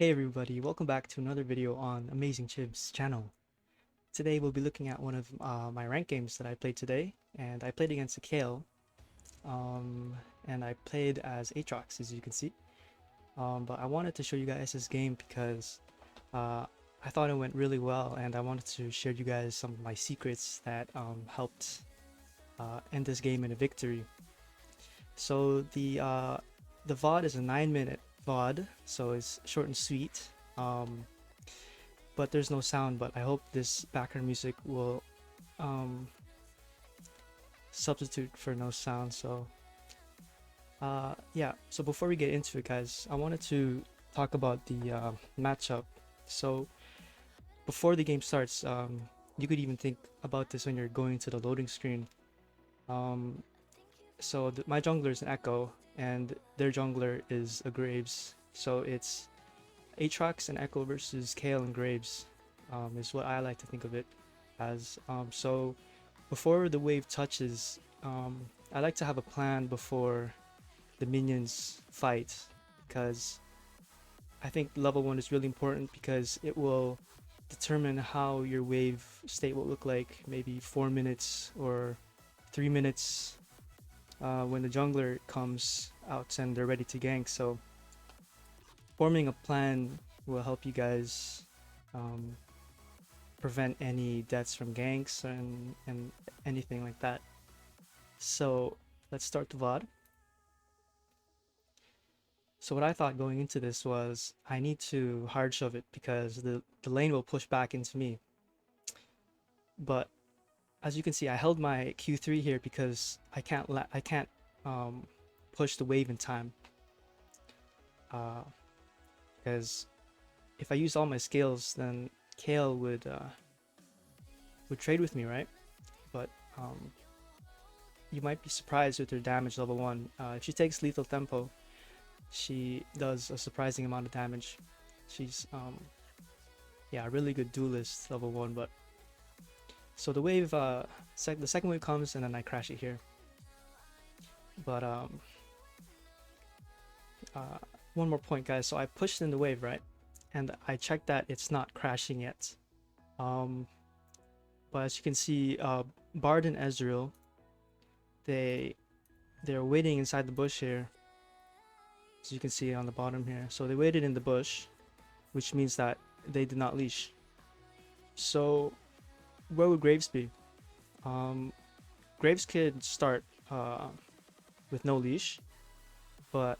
Hey everybody, welcome back to another video on Amazingchib's channel. Today we'll be looking at one of my ranked games that I played today, and I played against a Kayle, and I played as Aatrox, as you can see. But I wanted to show you guys this game because I thought it went really well, and I wanted to share you guys some of my secrets that helped end this game in a victory. So the VOD is a 9-minute VOD, so it's short and sweet. But there's no sound, but I hope this background music will substitute for no sound. So yeah, so before we get into it, guys, I wanted to talk about the matchup. So before the game starts, you could even think about this when you're going to the loading screen. So my jungler is an Echo, and their jungler is a Graves. So it's Aatrox and Echo versus Kayle and Graves, is what I like to think of it as. So before the wave touches, I like to have a plan before the minions fight, because I think level 1 is really important because it will determine how your wave state will look like maybe 4 minutes or 3 minutes when the jungler comes out and they're ready to gank. So forming a plan will help you guys prevent any deaths from ganks and anything like that. So let's start the VOD. So what I thought going into this was I need to hard shove it because the lane will push back into me. But as you can see, I held my Q3 here because I can't push the wave in time. Because if I use all my skills, then Kayle would trade with me, right? But you might be surprised with her damage level 1. If she takes lethal tempo, she does a surprising amount of damage. She's yeah, a really good duelist level 1. But so the wave, the second wave comes and then I crash it here. But one more point, guys. So I pushed in the wave, right? And I checked that it's not crashing yet. But as you can see, Bard and Ezreal, they're waiting inside the bush here. As you can see on the bottom here. So they waited in the bush, which means that they did not leash. So where would Graves be? Graves could start with no leash, but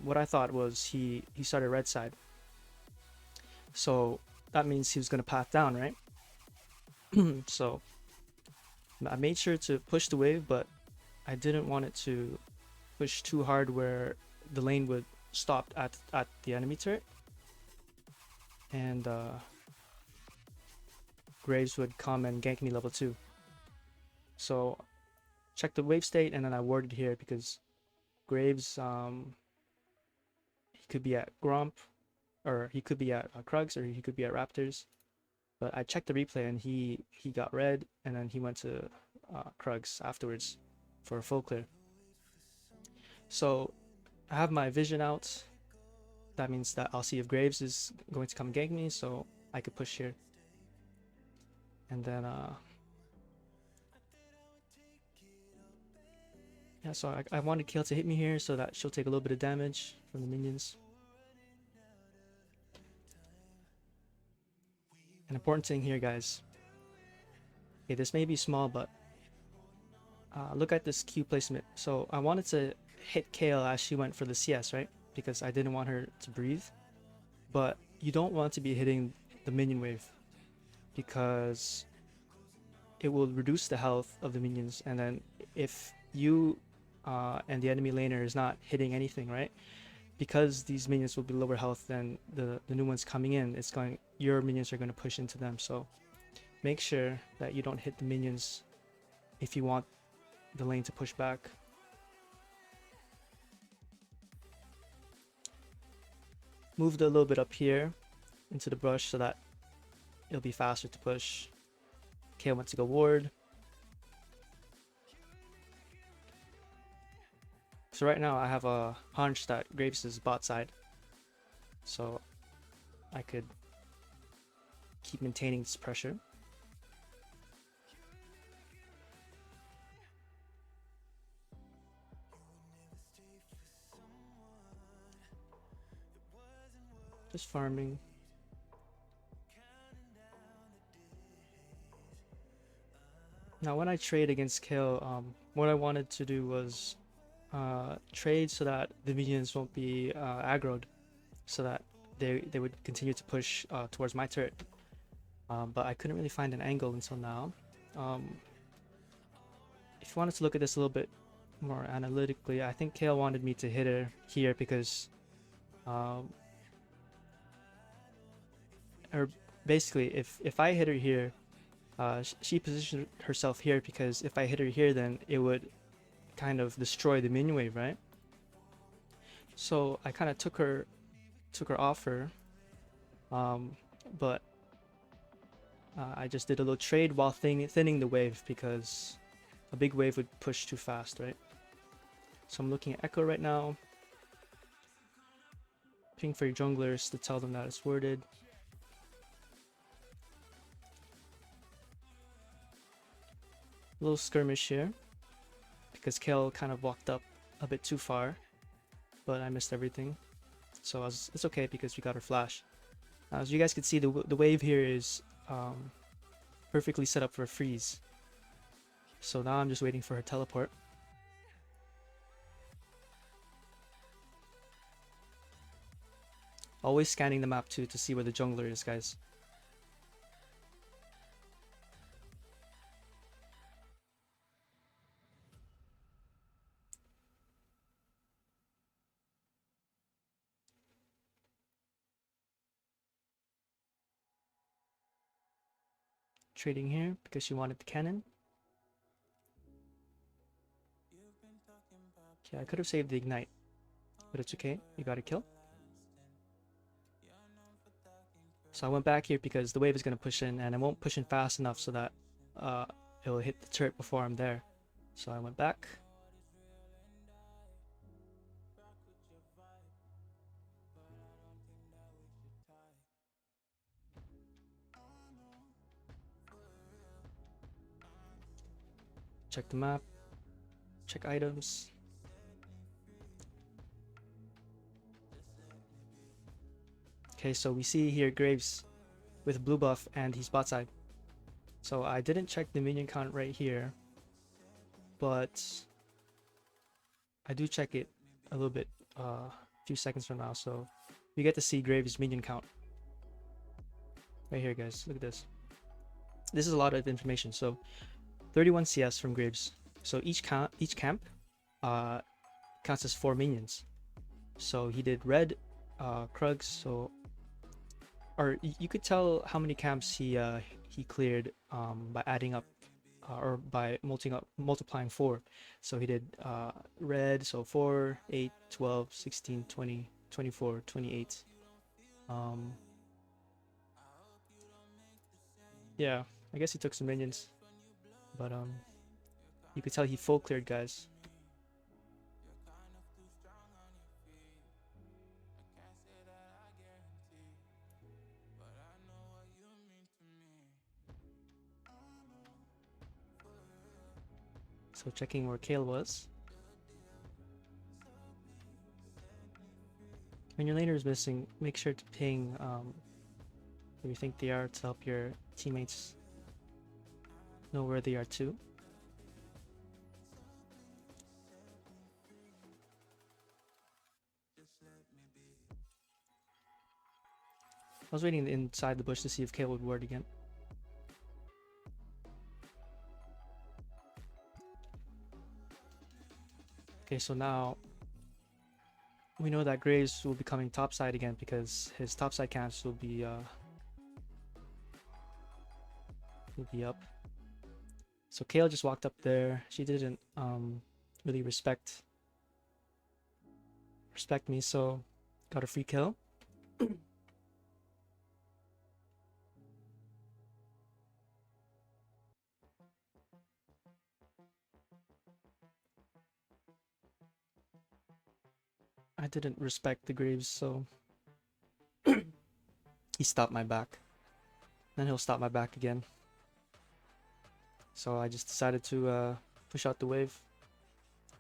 what I thought was he started red side. So that means he was going to path down, right? So I made sure to push the wave, but I didn't want it to push too hard where the lane would stop at the enemy turret, and Graves would come and gank me level 2. So check the wave state, and then I warded here because Graves, he could be at Gromp, or he could be at Krugs, or he could be at Raptors. But I checked the replay and he got red, and then he went to Krugs afterwards for a full clear. So I have my vision out. That means that I'll see if Graves is going to come gank me, so I could push here. And then yeah, so I wanted Kayle to hit me here so that she'll take a little bit of damage from the minions. An important thing here, guys. Okay, this may be small, but look at this Q placement. So I wanted to hit Kayle as she went for the CS, right? Because I didn't want her to breathe. But you don't want to be hitting the minion wave, because it will reduce the health of the minions, and then if you and the enemy laner is not hitting anything, right? Because these minions will be lower health than the new ones coming in, your minions are going to push into them. So make sure that you don't hit the minions if you want the lane to push back. Moved a little bit up here into the brush so that it'll be faster to push. Kayle went to go ward. So right now I have a hunch that Graves is bot side. So I could keep maintaining this pressure. Just farming. Now when I trade against Kayle, what I wanted to do was trade so that the minions won't be aggroed, so that they would continue to push towards my turret. But I couldn't really find an angle until now. If you wanted to look at this a little bit more analytically, I think Kayle wanted me to hit her here because or basically if I hit her here, she positioned herself here because if I hit her here, then it would kind of destroy the minion wave, right? So I kind of took her off her, but I just did a little trade while thinning the wave because a big wave would push too fast, right? So I'm looking at Echo right now. Ping for your junglers to tell them that it's worded. A little skirmish here because Kayle kind of walked up a bit too far, but I missed everything. So it's okay because we got our flash. As you guys can see, the wave here is perfectly set up for a freeze. So now I'm just waiting for her teleport. Always scanning the map too to see where the jungler is, guys. Trading here because she wanted the cannon. Okay, I could have saved the ignite, but it's okay. You got a kill. So I went back here because the wave is going to push in, and I won't push in fast enough so that it'll hit the turret before I'm there. So I went back. Check the map. Check items. Okay, so we see here Graves with blue buff and he's bot side. So I didn't check the minion count right here, but I do check it a little bit a few seconds from now. So you get to see Graves' minion count right here, guys. Look at this. This is a lot of information. So 31 CS from Graves. So each camp counts as 4 minions. So he did red, Krugs, so or you could tell how many camps he cleared by adding up or by multiplying 4. So he did red, so 4, 8, 12, 16, 20, 24, 28. Yeah, I guess he took some minions, but you could tell he full cleared, guys. So checking where Kayle was. When your laner is missing, make sure to ping where you think they are to help your teammates know where they are too. I was waiting inside the bush to see if Kayle would ward again. Okay, so now we know that Graves will be coming topside again because his topside camps will be up. So Kayle just walked up there. She didn't really respect me, so got a free kill. I didn't respect the Graves, so he stopped my back. Then he'll stop my back again. So I just decided to push out the wave.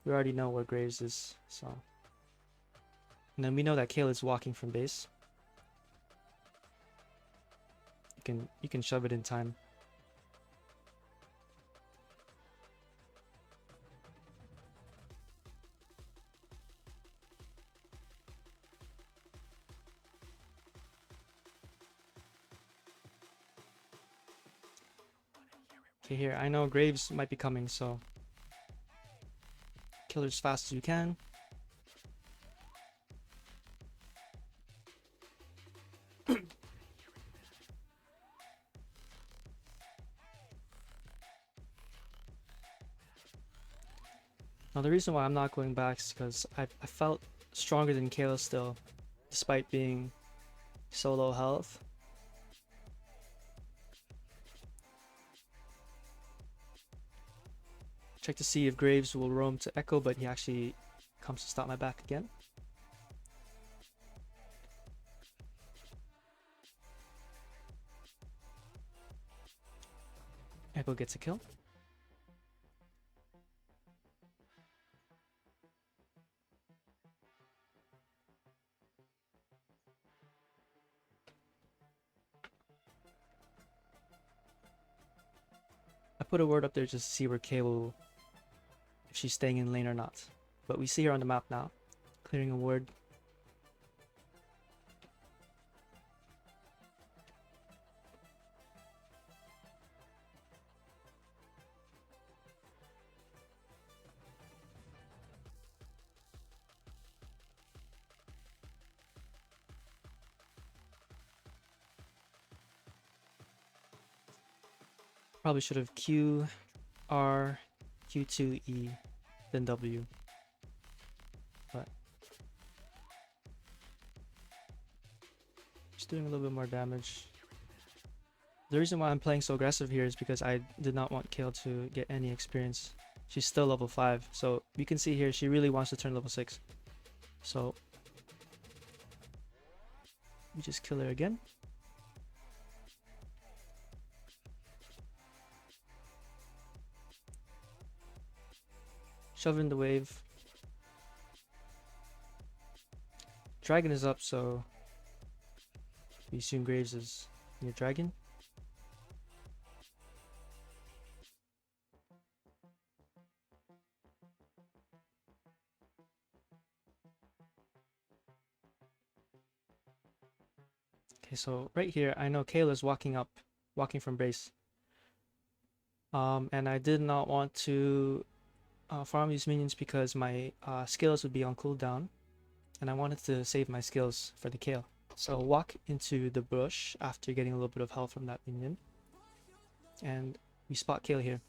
We already know where Graves is, so. And then we know that Kayle is walking from base. You can shove it in time. Okay, here, I know Graves might be coming, so kill her as fast as you can. Now the reason why I'm not going back is because I felt stronger than Kayle still, despite being so low health. Check to see if Graves will roam to Echo, but he actually comes to stop my back again. Echo gets a kill. I put a word up there just to see where Kayle, if she's staying in lane or not. But we see her on the map now, clearing a ward. Probably should have Q, R, Q2, E, then W. But just doing a little bit more damage. The reason why I'm playing so aggressive here is because I did not want Kayle to get any experience. She's still level 5, so you can see here she really wants to turn level 6. So we just kill her again. Shove in the wave. Dragon is up, so we assume Graves is near dragon. Okay, so right here, I know Kayle is walking from base. And I did not want to farm these minions because my skills would be on cooldown, and I wanted to save my skills for the Kayle. So walk into the bush after getting a little bit of health from that minion, and we spot Kayle here.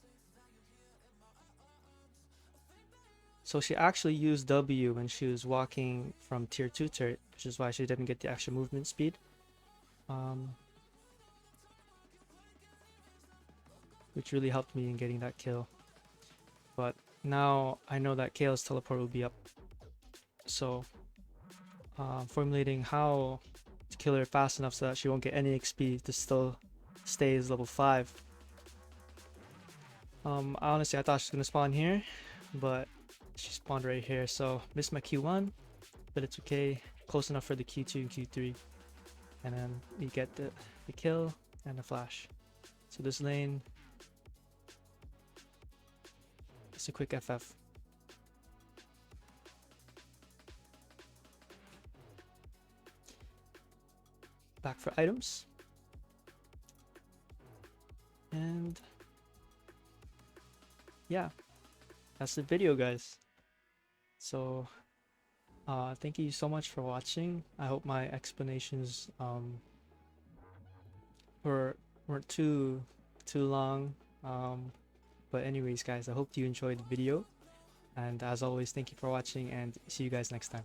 So she actually used W when she was walking from tier 2 turret, which is why she didn't get the extra movement speed. Which really helped me in getting that kill. But now I know that Kayle's teleport will be up. So formulating how to kill her fast enough so that she won't get any XP to still stay as level 5. Honestly, I thought she was gonna spawn here, but she spawned right here. So missed my Q1, but it's okay. Close enough for the Q2 and Q3. And then we get the kill and the flash. So this lane, it's a quick FF. Back for items. And yeah, that's the video, guys. So thank you so much for watching. I hope my explanations weren't too long. But anyways, guys, I hope you enjoyed the video. And as always, thank you for watching, and see you guys next time.